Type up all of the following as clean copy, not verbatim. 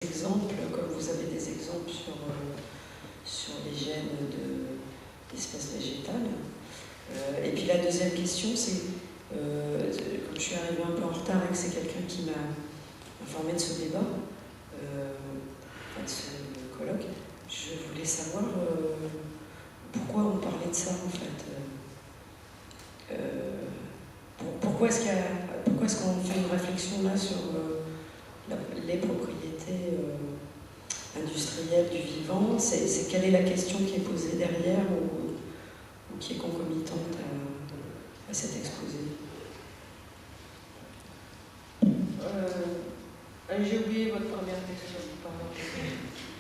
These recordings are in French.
exemples, comme vous avez des exemples sur les gènes d'espèces végétales. Et puis la deuxième question, c'est, comme je suis arrivée un peu en retard et que c'est quelqu'un qui m'a informé de ce débat, de ce colloque, je voulais savoir pourquoi on parlait de ça en fait. Pourquoi est-ce qu'on fait une réflexion là sur les propriétés industrielles du vivant? Quelle est la question qui est posée derrière ou qui est concomitante à cet exposé? J'ai oublié votre première question, pardon.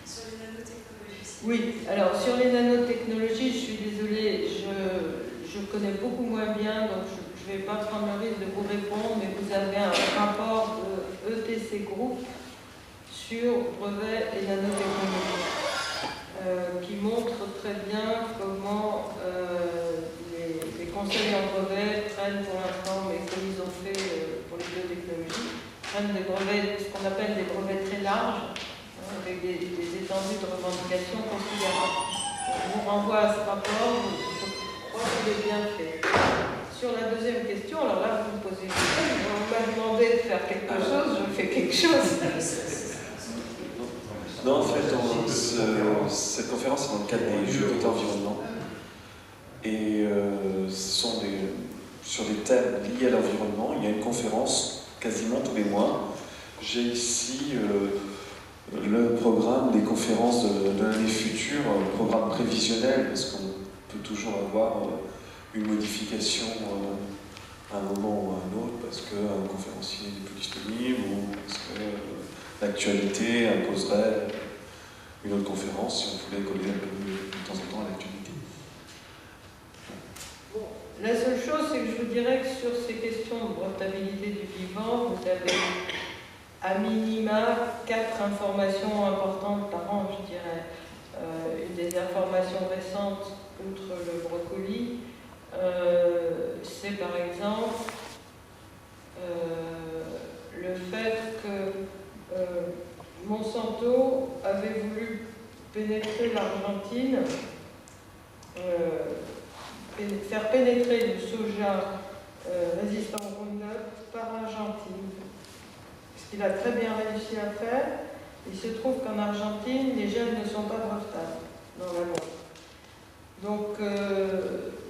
Sur les nanotechnologies. Oui, alors sur les nanotechnologies, je suis désolée, je connais beaucoup moins bien, donc je ne vais pas prendre le risque de vous répondre, mais vous avez un rapport de ETC Group sur brevets et nanotechnologies qui montre très bien comment les conseils en brevet prennent pour l'instant, mais comme ils ont fait pour les biotechnologies, prennent des brevets, ce qu'on appelle des brevets très larges, avec des étendues de revendication considérables. Je vous renvoie à ce rapport, je crois qu'il est bien fait. Sur la deuxième question, alors là vous me posez une question, on m'a demandé de faire quelque chose, je fais quelque chose. Non, en fait, cette conférence est dans le cadre des Jeux de l'environnement. Et ce sont sur des thèmes liés à l'environnement. Il y a une conférence quasiment tous les mois. J'ai ici le programme des conférences de l'année future, un programme prévisionnel, parce qu'on peut toujours avoir une modification à un moment ou à un autre, parce qu'un conférencier n'est plus disponible, ou parce que l'actualité imposerait une autre conférence si on voulait coller un peu de temps en temps à l'actualité. Bon, la seule chose, c'est que je vous dirais que sur ces questions de brevetabilité du vivant, vous avez à minima 4 informations importantes par an, je dirais. Une des informations récentes, outre le brocoli, c'est par exemple le fait que Monsanto avait voulu pénétrer l'Argentine, faire pénétrer le soja résistant au Roundup par l'Argentine. Ce qu'il a très bien réussi à faire, il se trouve qu'en Argentine, les gènes ne sont pas brevetables, normalement. Donc,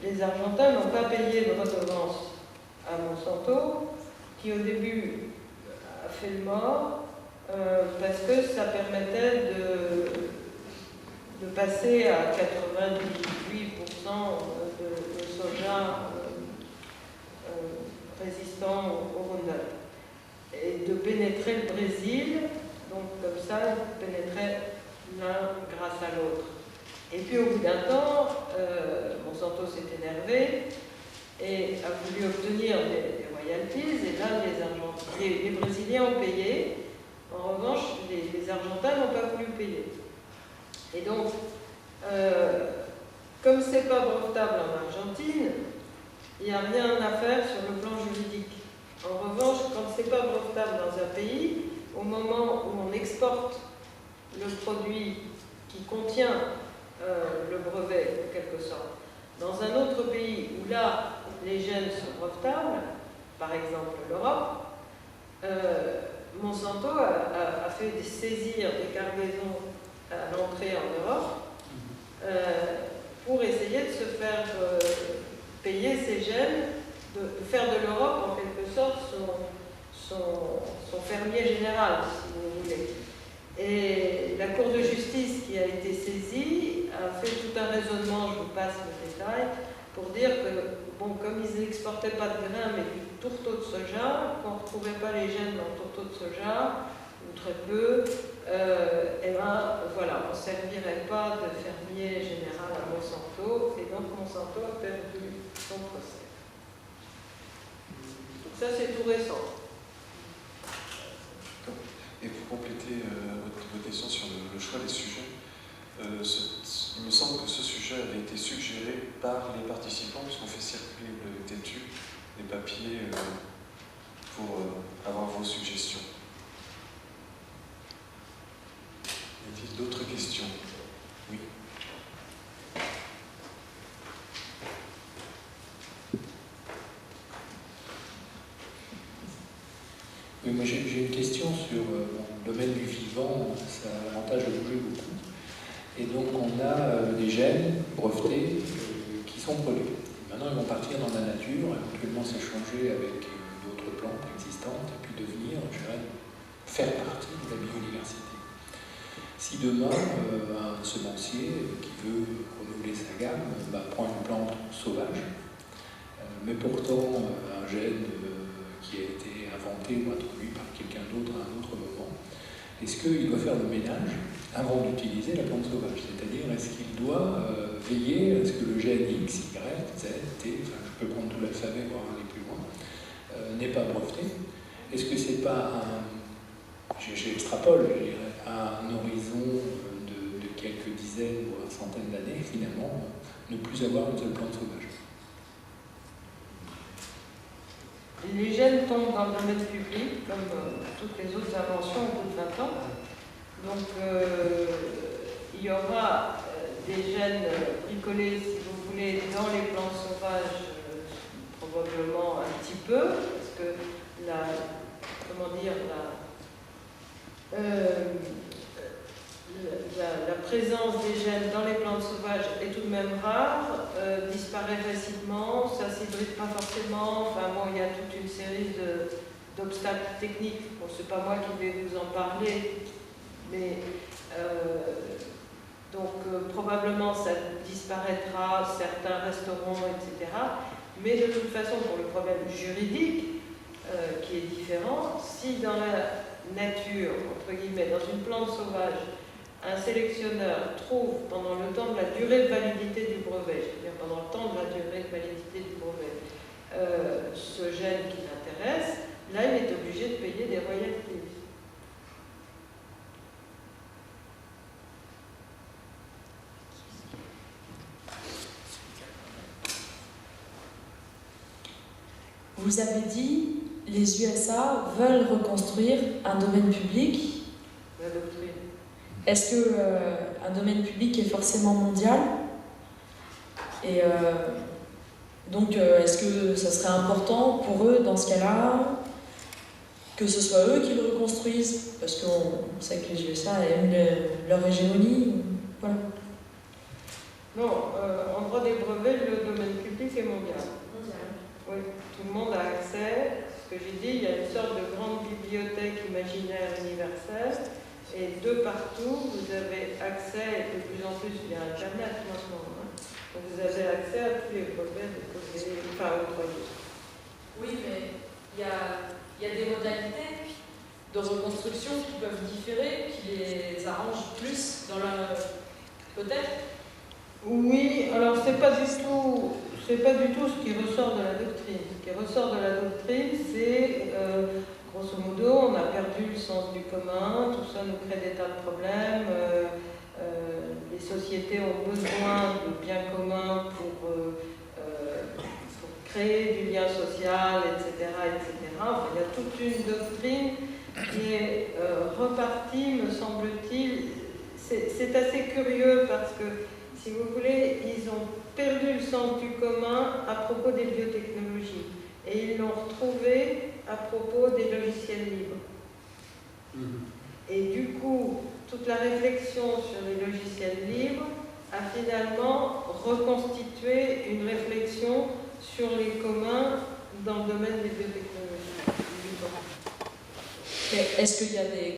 les Argentins n'ont pas payé de redevance à Monsanto, qui au début a fait le mort, parce que ça permettait de passer à 98% de soja résistant au Roundup. Et de pénétrer le Brésil, donc comme ça, ils pénétraient l'un grâce à l'autre. Et puis au bout d'un temps, Monsanto s'est énervé et a voulu obtenir des royalties, et là les Brésiliens ont payé. En revanche, les Argentins n'ont pas voulu payer. Et donc, comme c'est pas brevetable en Argentine, il n'y a rien à faire sur le plan juridique. En revanche, quand c'est pas brevetable dans un pays, au moment où on exporte le produit qui contient le brevet, en quelque sorte, dans un autre pays où là, les gènes sont brevetables, par exemple l'Europe, Monsanto a fait saisir des cargaisons à l'entrée en Europe pour essayer de se faire payer ces gènes, de faire de l'Europe en quelque sorte son fermier général, si vous voulez. Et la Cour de justice qui a été saisie a fait tout un raisonnement, je vous passe le détail, pour dire que, bon, comme ils n'exportaient pas de grains mais du tourteau de soja, qu'on ne retrouvait pas les gènes dans le tourteau de soja, ou très peu, et ben voilà, on ne servirait pas de fermier général à Monsanto, et donc Monsanto a perdu son procès. Donc ça c'est tout récent. Et pour compléter votre question sur le choix des sujets, il me semble que ce sujet avait été suggéré par les participants, puisqu'on fait circuler le TETU, les papiers, pour avoir vos suggestions. Oui, moi j'ai une question sur le domaine du vivant, ça a l'avantage de bouger beaucoup. Et donc on a des gènes brevetés qui sont produits. Maintenant ils vont partir dans la nature, éventuellement s'échanger avec d'autres plantes existantes et puis devenir, je dirais, faire partie de la biodiversité. Si demain un semencier qui veut renouveler sa gamme prend une plante sauvage, mais pourtant un gène qui a été inventé ou introduit par quelqu'un d'autre à un autre moment, est-ce qu'il doit faire le ménage avant d'utiliser la plante sauvage? C'est-à-dire, est-ce qu'il doit veiller à ce que le gène X, Y, Z, T, enfin je peux prendre tout l'alphabet pour aller plus loin, n'est pas breveté? Est-ce que c'est pas j'extrapole, je dirais, à un horizon de quelques dizaines ou centaines d'années, finalement, ne plus avoir une seule plante sauvage? Les gènes tombent dans le domaine public, comme toutes les autres inventions au bout de 20 ans. Donc, il y aura des gènes bricolés, si vous voulez, dans les plantes sauvages, probablement un petit peu, parce que la présence des gènes dans les plantes sauvages est tout de même rare, disparaît facilement, ça ne s'hybride pas forcément, enfin bon, il y a toute une série d'obstacles techniques. Bon, c'est pas moi qui vais vous en parler, mais probablement ça disparaîtra, certains resteront, etc. Mais de toute façon, pour le problème juridique, qui est différent, si dans la nature, entre guillemets, dans une plante sauvage, un sélectionneur trouve pendant le temps de la durée de validité du brevet, c'est-à-dire pendant le temps de la durée de validité du brevet, ce gène qui l'intéresse, là il est obligé de payer des royalties. Vous avez dit, les USA veulent reconstruire un domaine public. La doctrine. Est-ce qu'un domaine public est forcément mondial? Et donc, est-ce que ça serait important pour eux, dans ce cas-là, que ce soit eux qui le reconstruisent? Parce qu'on sait que les USA aiment leur hégémonie. Voilà. Non, en droit des brevets, le domaine public est mondial. Oui, tout le monde a accès. Ce que j'ai dit, il y a une sorte de grande bibliothèque imaginaire universelle. Et de partout, vous avez accès, et de plus en plus via Internet maintenant, hein. Donc vous avez accès à tous les brevets déposés, enfin octroyés. Oui, mais il y a des modalités de reconstruction qui peuvent différer, qui les arrangent plus dans la... Peut-être? Oui, alors c'est pas du tout ce qui ressort de la doctrine. Ce qui ressort de la doctrine, c'est grosso modo, on a perdu le sens du commun, tout ça nous crée des tas de problèmes. Les sociétés ont besoin de biens communs pour créer du lien social, etc., etc. Enfin, il y a toute une doctrine qui est repartie, me semble-t-il. C'est assez curieux parce que, si vous voulez, ils ont perdu le sens du commun à propos des biotechnologies. Et ils l'ont retrouvé à propos des logiciels libres. Et du coup, toute la réflexion sur les logiciels libres a finalement reconstitué une réflexion sur les communs dans le domaine des biotechnologies. Mais est-ce qu'il y a des